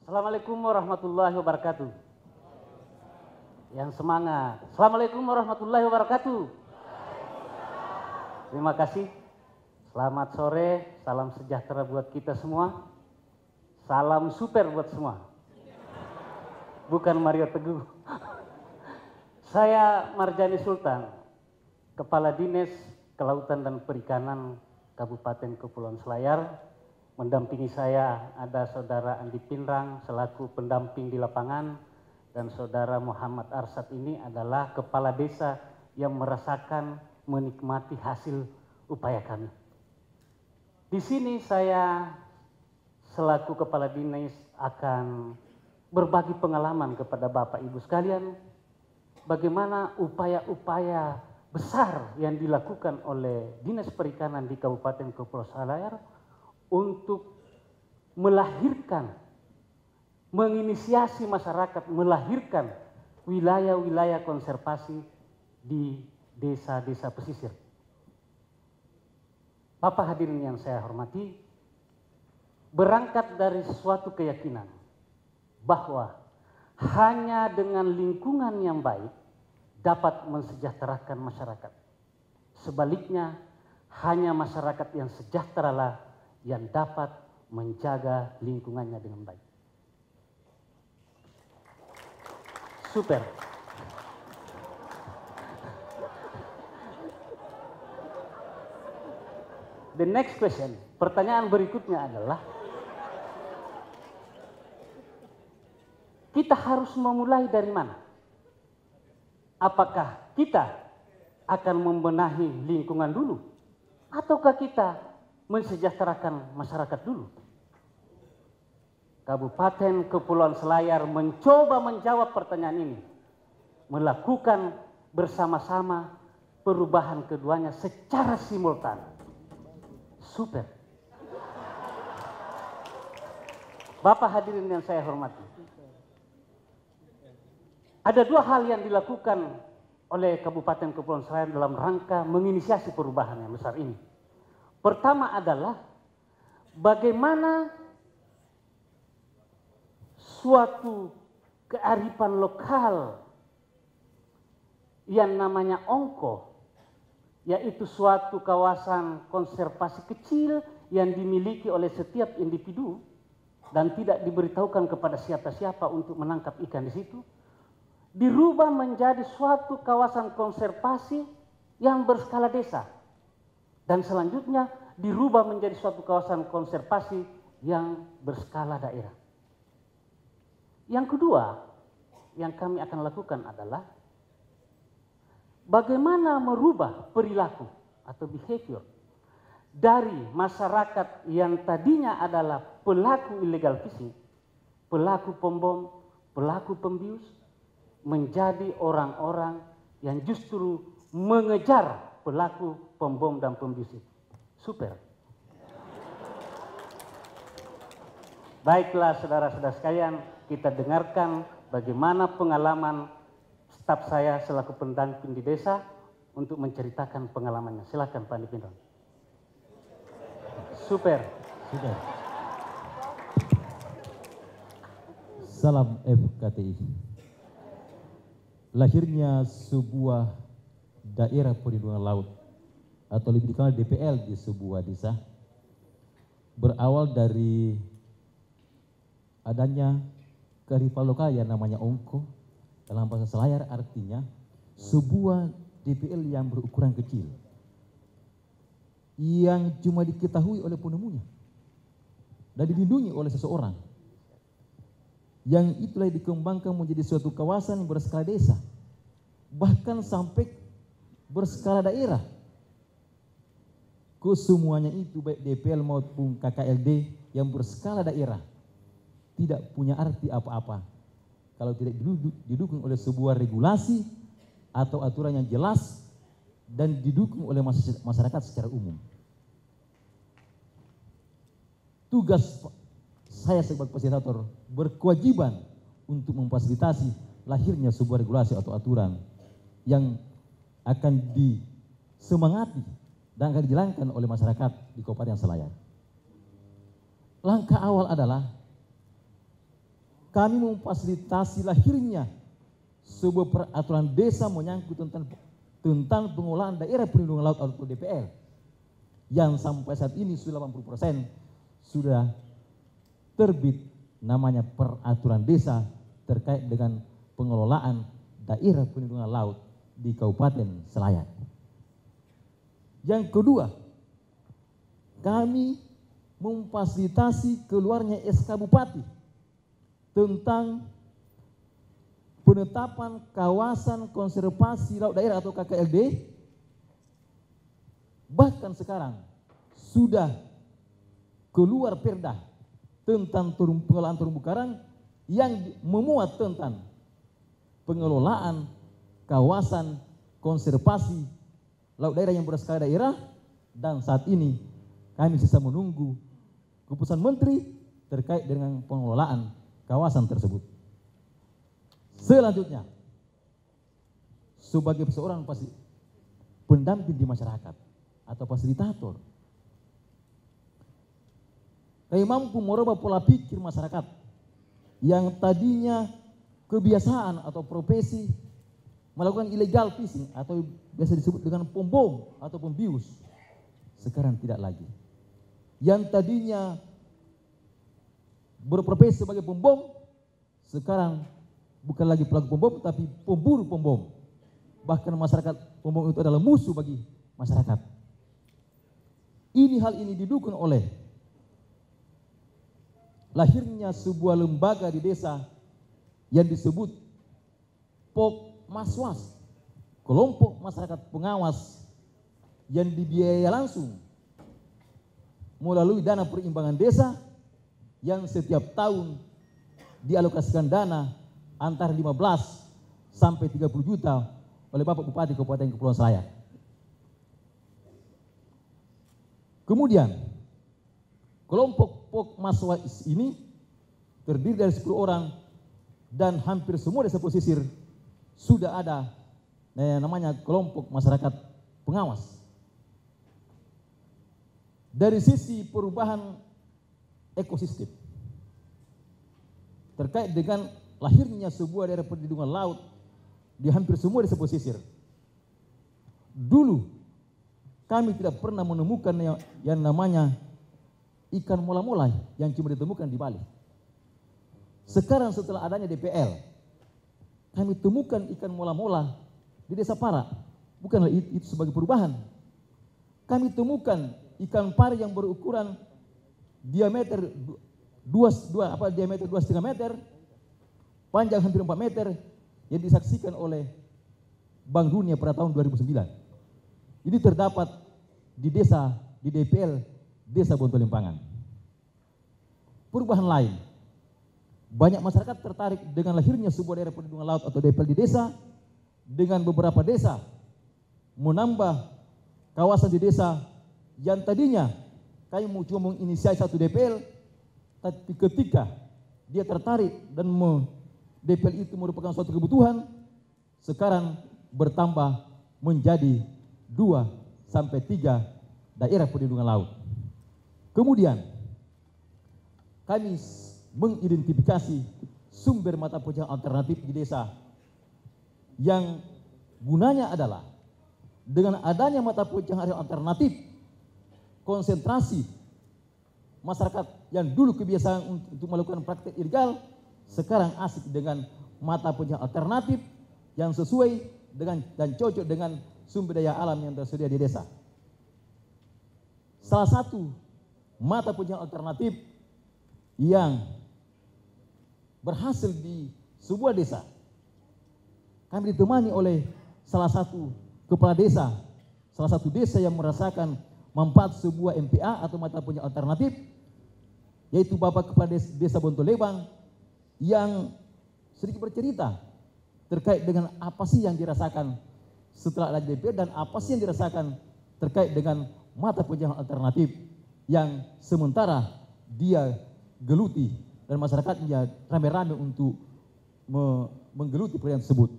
Assalamualaikum warahmatullahi wabarakatuh. Yang semangat. Assalamualaikum warahmatullahi wabarakatuh. Terima kasih. Selamat sore, salam sejahtera buat kita semua. Salam super buat semua. Bukan Mario Teguh. Saya Marjani Sultan, Kepala Dinas Kelautan dan Perikanan Kabupaten Kepulauan Selayar. Mendampingi saya ada Saudara Andi Pinrang selaku pendamping di lapangan, dan Saudara Muhammad Arsad ini adalah Kepala Desa yang merasakan menikmati hasil upaya kami. Di sini saya selaku Kepala Dinas akan berbagi pengalaman kepada Bapak Ibu sekalian bagaimana upaya-upaya besar yang dilakukan oleh Dinas Perikanan di Kabupaten Kepulauan Selayar untuk melahirkan, menginisiasi masyarakat melahirkan wilayah-wilayah konservasi di desa-desa pesisir. Bapak hadirin yang saya hormati, berangkat dari suatu keyakinan bahwa hanya dengan lingkungan yang baik dapat mensejahterakan masyarakat. Sebaliknya, hanya masyarakat yang sejahteralah yang dapat menjaga lingkungannya dengan baik. Super. The next question, pertanyaan berikutnya adalah, kita harus memulai dari mana? Apakah kita akan membenahi lingkungan dulu? Ataukah kita mensejahterakan masyarakat dulu? Kabupaten Kepulauan Selayar mencoba menjawab pertanyaan ini, melakukan bersama-sama perubahan keduanya secara simultan. Super. Bapak hadirin yang saya hormati, ada dua hal yang dilakukan oleh Kabupaten Kepulauan Selayar dalam rangka menginisiasi perubahan yang besar ini. Pertama adalah bagaimana suatu kearifan lokal yang namanya Ongko, yaitu suatu kawasan konservasi kecil yang dimiliki oleh setiap individu dan tidak diberitahukan kepada siapa-siapa untuk menangkap ikan di situ, dirubah menjadi suatu kawasan konservasi yang berskala desa, dan selanjutnya dirubah menjadi suatu kawasan konservasi yang berskala daerah. Yang kedua yang kami akan lakukan adalah bagaimana merubah perilaku atau behavior dari masyarakat yang tadinya adalah pelaku illegal fishing, pelaku pembom, pelaku pembius, menjadi orang-orang yang justru mengejar pelaku pembom dan pembius itu. Super. Baiklah saudara-saudara sekalian, kita dengarkan bagaimana pengalaman staf saya selaku pendamping di desa untuk menceritakan pengalamannya. Silakan Pak Andi Pinrang. Super. Sudah. Salam FKTI. Lahirnya sebuah daerah perlindungan laut atau lebih dikenal DPL di sebuah desa berawal dari adanya kearifan lokal yang namanya Ongko. Dalam bahasa Selayar artinya sebuah DPL yang berukuran kecil yang cuma diketahui oleh penemunya dan dilindungi oleh seseorang, yang itulah dikembangkan menjadi suatu kawasan yang berskala desa, bahkan sampai berskala daerah. Kesemuanya itu baik DPL maupun KKLD yang berskala daerah tidak punya arti apa-apa kalau tidak didukung oleh sebuah regulasi atau aturan yang jelas dan didukung oleh masyarakat secara umum. Tugas saya sebagai fasilitator berkewajiban untuk memfasilitasi lahirnya sebuah regulasi atau aturan yang akan disemangati dan akan dijalankan oleh masyarakat di Kabupaten Selayar. Langkah awal adalah kami memfasilitasi lahirnya sebuah peraturan desa menyangkut tentang pengelolaan daerah perlindungan laut atau DPL yang sampai saat ini sudah 80% sudah terbit namanya peraturan desa terkait dengan pengelolaan daerah perlindungan laut di Kabupaten Selayar. Yang kedua, kami memfasilitasi keluarnya SK Bupati tentang penetapan kawasan konservasi laut daerah atau KKLD. Bahkan sekarang sudah keluar perda tentang pengelolaan terumbu karang yang memuat tentang pengelolaan kawasan konservasi laut daerah yang berskala daerah, dan saat ini kami bisa menunggu keputusan menteri terkait dengan pengelolaan kawasan tersebut. Selanjutnya, sebagai seorang pendamping di masyarakat atau fasilitator, kami mampu merubah pola pikir masyarakat yang tadinya kebiasaan atau profesi melakukan illegal fishing atau biasa disebut dengan pembom atau pembius, sekarang tidak lagi. Yang tadinya berprofesi sebagai pembom, sekarang bukan lagi pelaku pembom tapi pemburu pembom. Bahkan masyarakat pembom itu adalah musuh bagi masyarakat. Hal ini didukung oleh lahirnya sebuah lembaga di desa yang disebut Pokmaswas, kelompok masyarakat pengawas yang dibiayai langsung melalui dana perimbangan desa yang setiap tahun dialokasikan dana antara 15 sampai 30 juta oleh Bapak Bupati Kabupaten Kepulauan Selayar. Kemudian kelompok Pokmaswas ini terdiri dari 10 orang dan hampir semua desa pesisir sudah ada namanya kelompok masyarakat pengawas. Dari sisi perubahan ekosistem terkait dengan lahirnya sebuah daerah perlindungan laut di hampir semua desa pesisir. Dulu kami tidak pernah menemukan yang namanya ikan mola-mola yang cuma ditemukan di Bali. Sekarang setelah adanya DPL, kami temukan ikan mola-mola di Desa Para. Bukanlah itu sebagai perubahan. Kami temukan ikan pari yang berukuran diameter 2,5 meter, panjang hampir 4 meter yang disaksikan oleh Bank Dunia pada tahun 2009. Ini terdapat di DPL Desa Bontolimpangan. Perubahan lain, banyak masyarakat tertarik dengan lahirnya sebuah daerah perlindungan laut atau DPL di desa, dengan beberapa desa menambah kawasan di desa yang tadinya kami cuma menginisiasi satu DPL, tapi ketika dia tertarik dan DPL itu merupakan suatu kebutuhan, sekarang bertambah menjadi 2 sampai 3 daerah perlindungan laut. Kemudian kami mengidentifikasi sumber mata pencaharian alternatif di desa yang gunanya adalah dengan adanya mata pencaharian alternatif, konsentrasi masyarakat yang dulu kebiasaan untuk melakukan praktek ilegal sekarang asik dengan mata pencaharian alternatif yang sesuai dengan dan cocok dengan sumber daya alam yang tersedia di desa. Salah satu mata pencaharian alternatif yang berhasil di sebuah desa, kami ditemani oleh salah satu kepala desa, salah satu desa yang merasakan manfaat sebuah MPA atau mata pencaharian alternatif, yaitu Bapak Kepala Desa Bontolebang, yang sedikit bercerita terkait dengan apa sih yang dirasakan setelah ada DPL dan apa sih yang dirasakan terkait dengan mata pencaharian alternatif yang sementara dia geluti dan masyarakatnya rame-rame untuk menggeluti pekerjaan tersebut.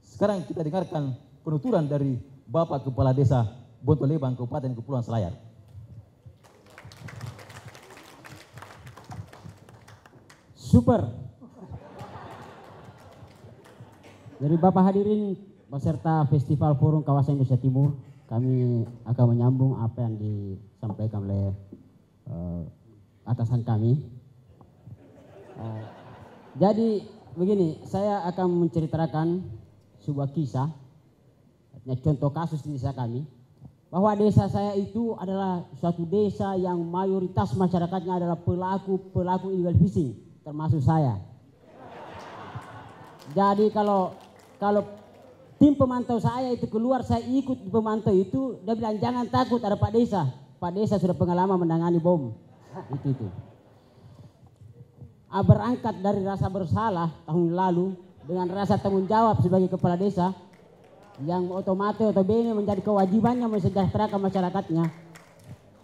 Sekarang kita dengarkan penuturan dari Bapak Kepala Desa Bontolebang Kabupaten Kepulauan Selayar. Super, Dari Bapak hadirin peserta Festival Forum Kawasan Indonesia Timur, kami akan menyambung apa yang disampaikan oleh atasan kami. Jadi begini, saya akan menceritakan sebuah kisah, contoh kasus di desa kami, bahwa desa saya itu adalah suatu desa yang mayoritas masyarakatnya adalah pelaku illegal fishing, termasuk saya. Jadi kalau tim pemantau saya itu keluar, saya ikut pemantau itu, dia bilang jangan takut, ada Pak Desa. Pak Desa sudah pengalaman menangani bom. Itu. Berangkat dari rasa bersalah tahun lalu dengan rasa tanggung jawab sebagai kepala desa yang otomatis atau bene menjadi kewajibannya mensejahterakan masyarakatnya.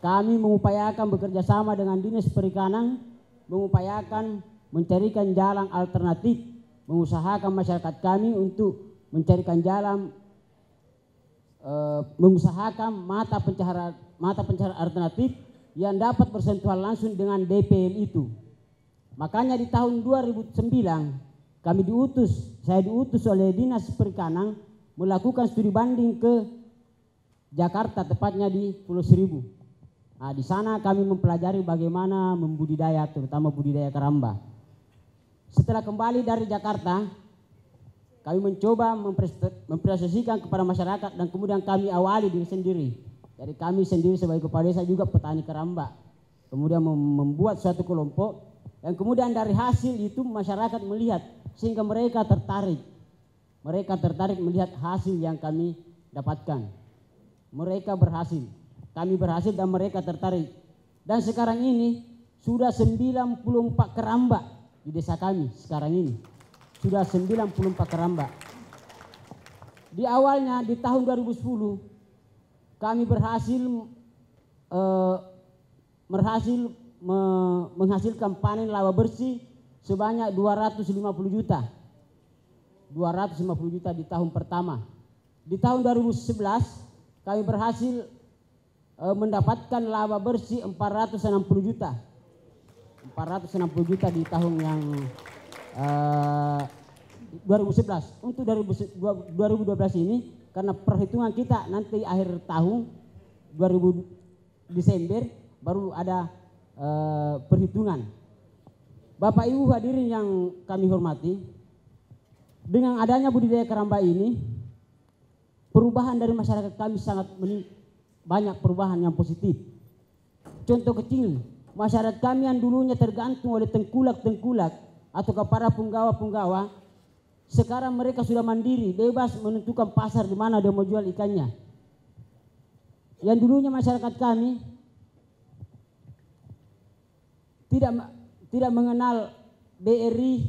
Kami mengupayakan bekerja sama dengan Dinas Perikanan, mengupayakan mencarikan jalan alternatif, mengusahakan masyarakat kami untuk mencarikan jalan, mengusahakan mata pencaharian alternatif yang dapat bersentuhan langsung dengan DPL itu. Makanya di tahun 2009 saya diutus oleh Dinas Perikanan melakukan studi banding ke Jakarta, tepatnya di Pulau Seribu. Nah, di sana kami mempelajari bagaimana membudidaya, terutama budidaya keramba. Setelah kembali dari Jakarta, kami mencoba mempresentasikan kepada masyarakat dan kemudian kami awali diri sendiri. Jadi kami sendiri sebagai kepala desa juga petani keramba. Kemudian membuat suatu kelompok dan kemudian dari hasil itu masyarakat melihat sehingga mereka tertarik. Mereka tertarik melihat hasil yang kami dapatkan. Mereka berhasil, kami berhasil dan mereka tertarik. Dan sekarang ini sudah 94 keramba di desa kami sekarang ini. Sudah 94 keramba. Di awalnya di tahun 2010 kami berhasil menghasilkan panen laba bersih sebanyak 250 juta. 250 juta di tahun pertama. Di tahun 2011 kami berhasil mendapatkan laba bersih 460 juta. 460 juta di tahun yang 2011. Untuk 2012 ini karena perhitungan kita nanti akhir tahun 2000 Desember baru ada perhitungan. Bapak Ibu hadirin yang kami hormati, dengan adanya budidaya keramba ini, perubahan dari masyarakat kami sangat banyak perubahan yang positif. Contoh kecil, masyarakat kami yang dulunya tergantung oleh tengkulak-tengkulak atau para punggawa-punggawa, sekarang mereka sudah mandiri, bebas menentukan pasar di mana dia mau jual ikannya. Yang dulunya masyarakat kami tidak mengenal BRI,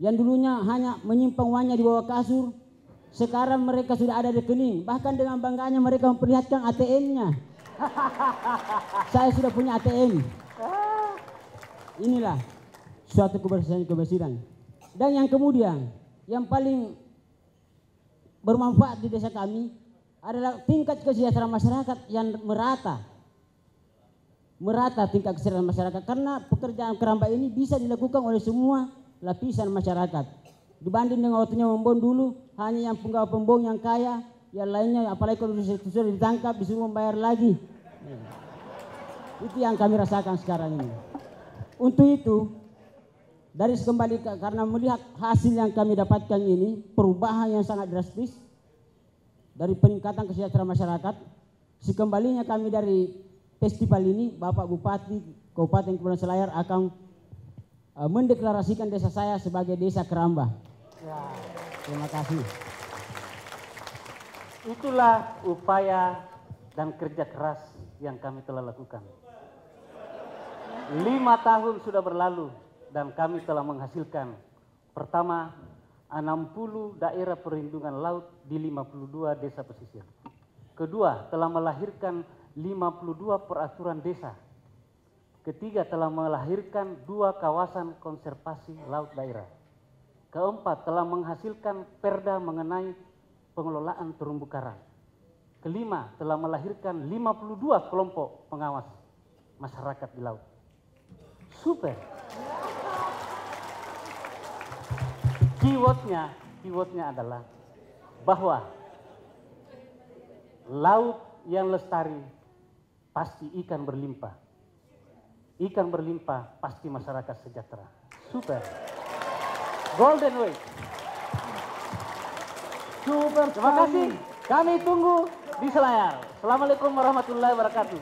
yang dulunya hanya menyimpan uangnya di bawah kasur, sekarang mereka sudah ada rekening. Bahkan dengan bangganya mereka memperlihatkan ATM-nya. Saya sudah punya ATM. Inilah suatu keberhasilan. Dan yang kemudian, yang paling bermanfaat di desa kami adalah tingkat kesejahteraan masyarakat yang merata tingkat kesejahteraan masyarakat, karena pekerjaan keramba ini bisa dilakukan oleh semua lapisan masyarakat. Dibanding dengan waktunya membon dulu, hanya yang penggawa pembong yang kaya, yang lainnya apalagi kalau sudah ditangkap disuruh membayar lagi. Itu yang kami rasakan sekarang ini. Untuk itu, dari kembali karena melihat hasil yang kami dapatkan ini, perubahan yang sangat drastis dari peningkatan kesejahteraan masyarakat, sekembalinya kami dari festival ini, Bapak Bupati Kabupaten Kepulauan Selayar akan mendeklarasikan desa saya sebagai desa keramba. Ya. Terima kasih. Itulah upaya dan kerja keras yang kami telah lakukan. 5 tahun sudah berlalu dan kami telah menghasilkan pertama 60 daerah perlindungan laut di 52 desa pesisir. Kedua, telah melahirkan 52 peraturan desa. Ketiga, telah melahirkan 2 kawasan konservasi laut daerah. Keempat, telah menghasilkan perda mengenai pengelolaan terumbu karang. Kelima, telah melahirkan 52 kelompok pengawas masyarakat di laut. Super. Keywordnya keywordnya adalah bahwa laut yang lestari pasti ikan berlimpah. Ikan berlimpah pasti masyarakat sejahtera. Super. Golden Way. Super. Terima kasih. Kami tunggu di Selayar. Assalamualaikum warahmatullahi wabarakatuh.